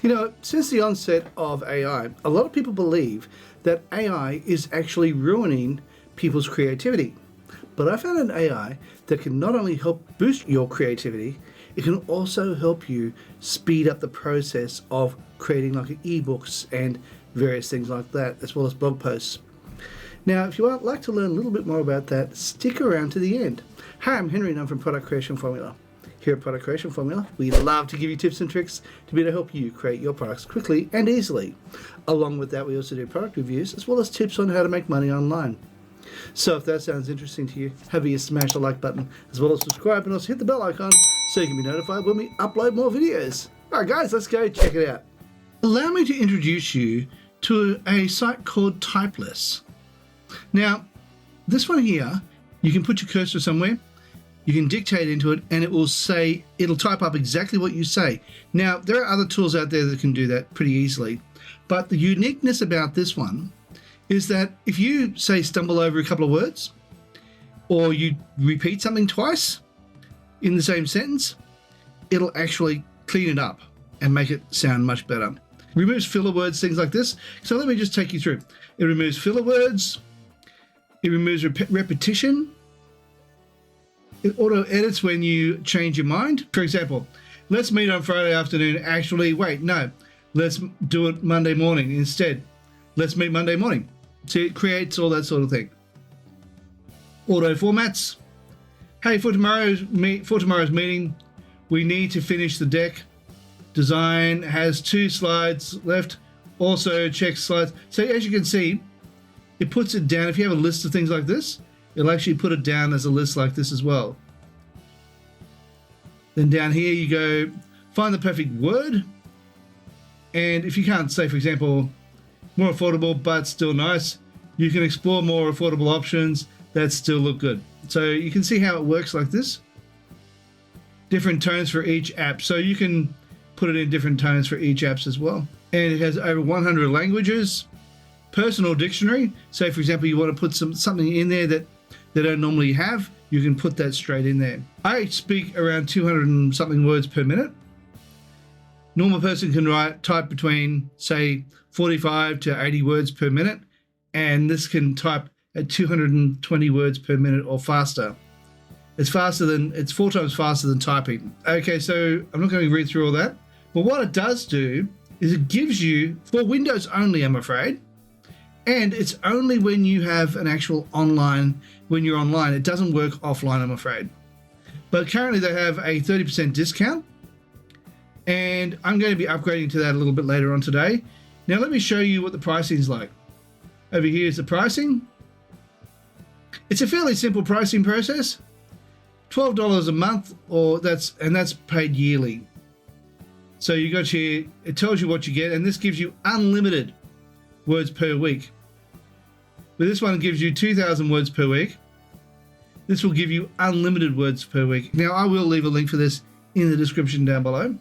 You know, since the onset of AI, a lot of people believe that AI is actually ruining people's creativity. But I found an AI that can not only help boost your creativity, it can also help you speed up the process of creating like ebooks and various things like that, as well as blog posts. Now, if you would like to learn a little bit more about that, stick around to the end. Hi, I'm Henry and I'm from Product Creation Formula. Here at Product Creation Formula, we love to give you tips and tricks to be able to help you create your products quickly and easily. Along with that, we also do product reviews as well as tips on how to make money online. So if that sounds interesting to you, have you smash the like button as well as subscribe, and also hit the bell icon so you can be notified when we upload more videos. Alright guys, let's go check it out. Allow me to introduce you to a site called Typeless. Now, this one here, you can put your cursor somewhere, you can dictate into it, and it will say, it'll type up exactly what you say. Now, there are other tools out there that can do that pretty easily, but the uniqueness about this one is that if you, say, stumble over a couple of words, or you repeat something twice in the same sentence, it'll actually clean it up and make it sound much better. Removes filler words, things like this. So let me just take you through. It removes filler words, it removes repetition, it auto edits when you change your mind. For example, let's meet on Friday afternoon. Actually, wait, no, let's do it Monday morning instead. Let's meet Monday morning. So it creates all that sort of thing. Auto formats. Hey, for tomorrow's meeting, we need to finish the deck. Design has 2 slides left. Also check slides. So as you can see, it puts it down. If you have a list of things like this, it'll actually put it down as a list like this as well. Then down here you go, find the perfect word. And if you can't say, for example, more affordable but still nice, you can explore more affordable options that still look good. So you can see how it works like this. Different tones for each app. So you can put it in different tones for each apps as well. And it has over 100 languages. Personal dictionary. So for example, you want to put something in there that they don't normally have, you can put that straight in there. I speak around 200 and something words per minute. Normal person can type between, say, 45 to 80 words per minute, and this can type at 220 words per minute or faster. It's 4 times faster than typing. Okay, so I'm not going to read through all that, but what it does do is it gives you, for Windows only, I'm afraid, and it's only when you have an actual online, when you're online. It doesn't work offline, I'm afraid. But currently they have a 30% discount, and I'm going to be upgrading to that a little bit later on today. Now let me show you what the pricing is like. Over here is the pricing. It's a fairly simple pricing process. $12 a month, and that's paid yearly. So you got here, it tells you what you get, and this gives you unlimited words per week. But this one gives you 2,000 words per week. This will give you unlimited words per week. Now I will leave a link for this in the description down below.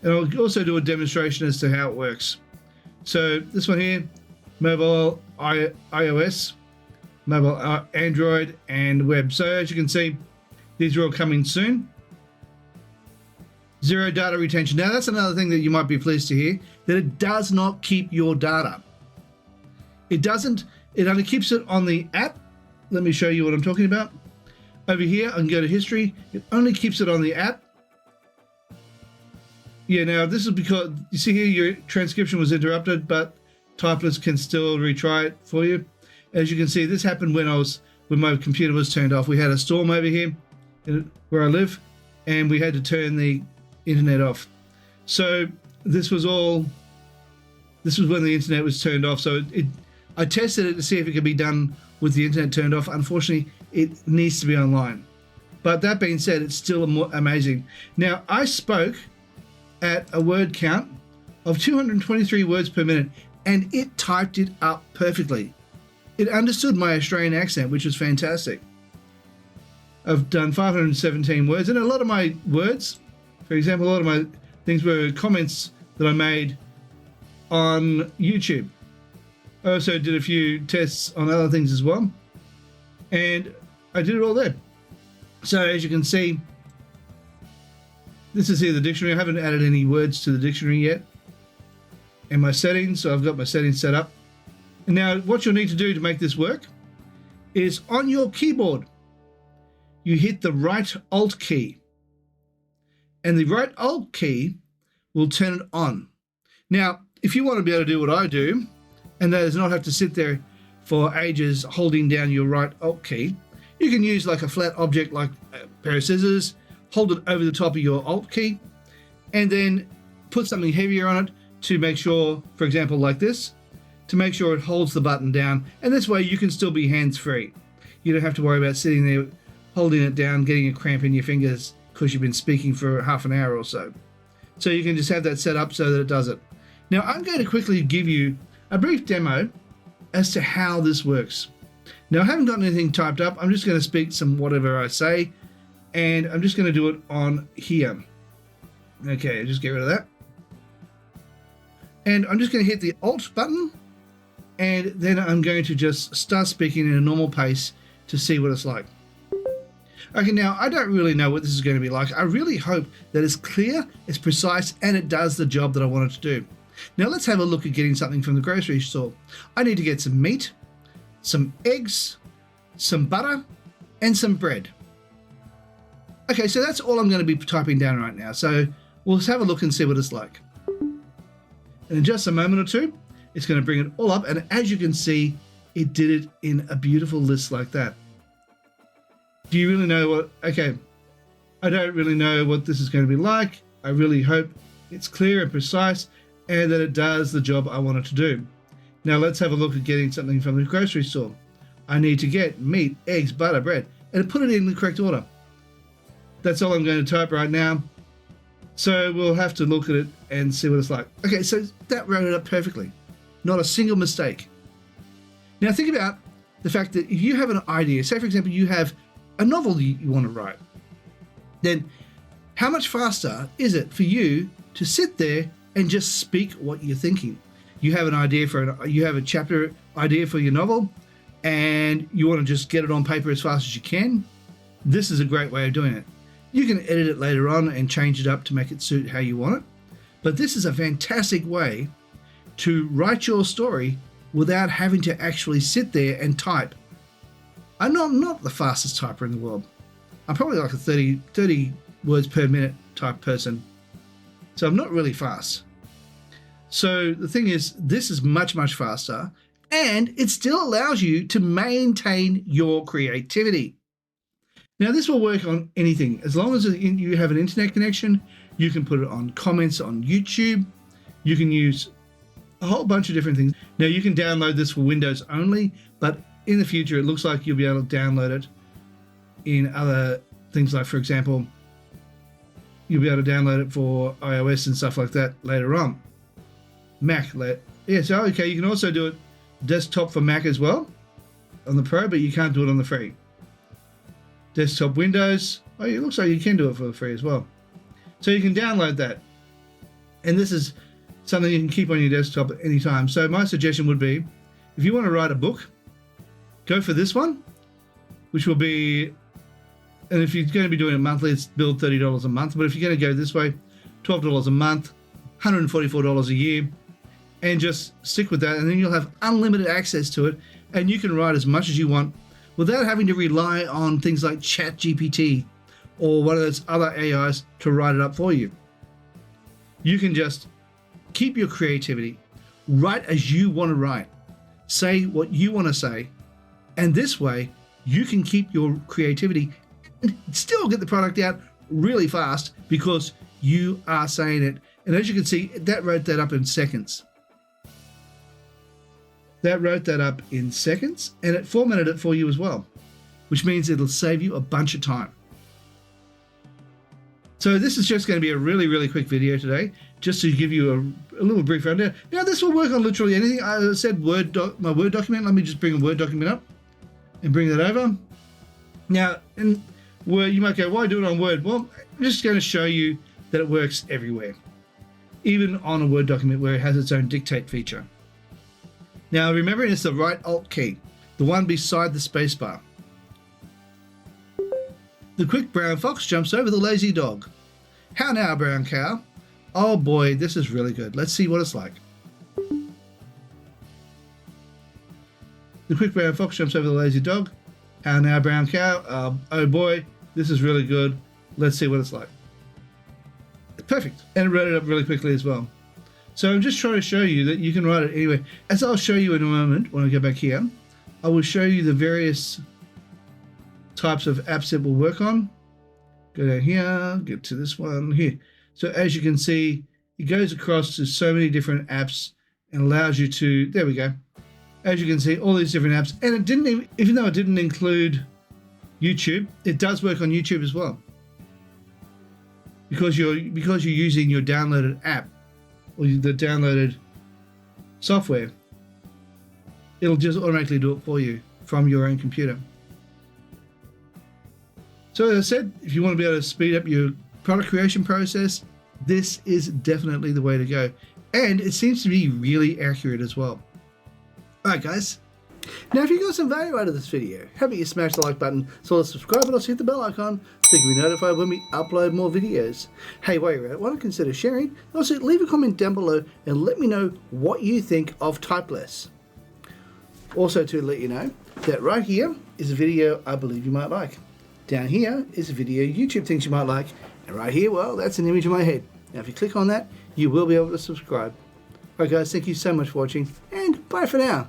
And I'll also do a demonstration as to how it works. So this one here, mobile iOS, mobile Android, and web. So as you can see, these are all coming soon. 0 data retention. Now that's another thing that you might be pleased to hear, that it does not keep your data. It doesn't, it only keeps it on the app. Let me show you what I'm talking about. Over here, I can go to history. It only keeps it on the app. Yeah, now this is because, you see here, your transcription was interrupted, but Typeless can still retry it for you. As you can see, this happened when my computer was turned off. We had a storm over here where I live, and we had to turn the internet off. So this was when the internet was turned off. So I tested it to see if it could be done with the internet turned off. Unfortunately, it needs to be online. But that being said, it's still amazing. Now, I spoke at a word count of 223 words per minute, and it typed it up perfectly. It understood my Australian accent, which was fantastic. I've done 517 words, and a lot of my words, for example, a lot of my things were comments that I made on YouTube. I also did a few tests on other things as well, and I did it all there. So as you can see, this is here the dictionary. I haven't added any words to the dictionary yet. and my settings. So I've got my settings set up. And now what you'll need to do to make this work is on your keyboard, you hit the right Alt key, and the right Alt key will turn it on. Now, if you want to be able to do what I do, and that is not have to sit there for ages holding down your right Alt key, you can use like a flat object like a pair of scissors, hold it over the top of your Alt key, and then put something heavier on it to make sure, for example, like this, to make sure it holds the button down. And this way you can still be hands-free. You don't have to worry about sitting there holding it down, getting a cramp in your fingers because you've been speaking for half an hour or so. So you can just have that set up so that it does it. Now I'm going to quickly give you a brief demo as to how this works. Now I haven't got anything typed up. I'm just going to speak some whatever I say, and I'm just going to do it on here. Okay, just get rid of that. And I'm just going to hit the Alt button, and then I'm going to just start speaking in a normal pace to see what it's like. Okay, now I don't really know what this is going to be like. I really hope that it's clear, it's precise, and it does the job that I want it to do. Now let's have a look at getting something from the grocery store. I need to get some meat, some eggs, some butter, and some bread. Okay, so that's all I'm going to be typing down right now. So we'll have a look and see what it's like. And in just a moment or two, it's going to bring it all up. And as you can see, it did it in a beautiful list like that. Do you really know what? Okay, I don't really know what this is going to be like. I really hope it's clear and precise and that it does the job I want it to do. Now let's have a look at getting something from the grocery store. I need to get meat, eggs, butter, bread, and put it in the correct order. That's all I'm going to type right now. So we'll have to look at it and see what it's like. Okay, so that wrote it up perfectly. Not a single mistake. Now think about the fact that if you have an idea, say for example you have a novel you want to write, then how much faster is it for you to sit there and just speak what you're thinking? You have an idea you have a chapter idea for your novel, and you want to just get it on paper as fast as you can. This is a great way of doing it. You can edit it later on and change it up to make it suit how you want it, but this is a fantastic way to write your story without having to actually sit there and type. I know I'm not the fastest typer in the world. I'm probably like a 30 words per minute type person. So I'm not really fast. So the thing is, this is much, much faster, and it still allows you to maintain your creativity. Now this will work on anything. As long as you have an internet connection, you can put it on comments on YouTube. You can use a whole bunch of different things. Now you can download this for Windows only, but in the future it looks like you'll be able to download it in other things, like for example, you'll be able to download it for iOS and stuff like that later on. Mac, yeah, so okay, you can also do it desktop for Mac as well on the Pro, but you can't do it on the free. Desktop Windows, oh, it looks like you can do it for the free as well. So you can download that. And this is something you can keep on your desktop at any time. So my suggestion would be, if you want to write a book, go for this one, which will be, and if you're going to be doing it monthly, it's billed $30 a month. But if you're going to go this way, $12 a month, $144 a year, and just stick with that, and then you'll have unlimited access to it, and you can write as much as you want without having to rely on things like ChatGPT or one of those other AIs to write it up for you. You can just keep your creativity, write as you want to write, say what you want to say, and this way you can keep your creativity and still get the product out really fast because you are saying it. And as you can see, that wrote that up in seconds. That wrote that up in seconds, and it formatted it for you as well, which means it'll save you a bunch of time. So this is just going to be a really, really quick video today, just to give you a little brief rundown. Now this will work on literally anything. I said my Word document. Let me just bring a Word document up and bring that over. Now, in Word, you might go, why do it on Word? Well, I'm just going to show you that it works everywhere, even on a Word document where it has its own dictate feature. Now remember, it's the right Alt key, the one beside the spacebar. The quick brown fox jumps over the lazy dog. How now, brown cow? Oh boy, this is really good. Let's see what it's like. The quick brown fox jumps over the lazy dog. How now, brown cow? Oh boy, this is really good. Let's see what it's like. Perfect. And it wrote it up really quickly as well. So I'm just trying to show you that you can write it anyway. As I'll show you in a moment when I go back here, I will show you the various types of apps that we'll work on. Go down here, get to this one here. So as you can see, it goes across to so many different apps and allows you to, there we go. As you can see, all these different apps. And it didn't even though it didn't include YouTube, it does work on YouTube as well. Because you're using your downloaded app or the downloaded software, it'll just automatically do it for you from your own computer. So as I said, if you want to be able to speed up your product creation process, this is definitely the way to go. And it seems to be really accurate as well. Alright guys, now if you got some value out of this video, how about you smash the like button, so let's subscribe and also hit the bell icon so you can be notified when we upload more videos. Hey, while you're at it, why don't consider sharing? Also leave a comment down below and let me know what you think of Typeless. Also to let you know that right here is a video I believe you might like. Down here is a video YouTube thinks you might like. And right here, well, that's an image of my head. Now if you click on that, you will be able to subscribe. Alright guys, thank you so much for watching and bye for now.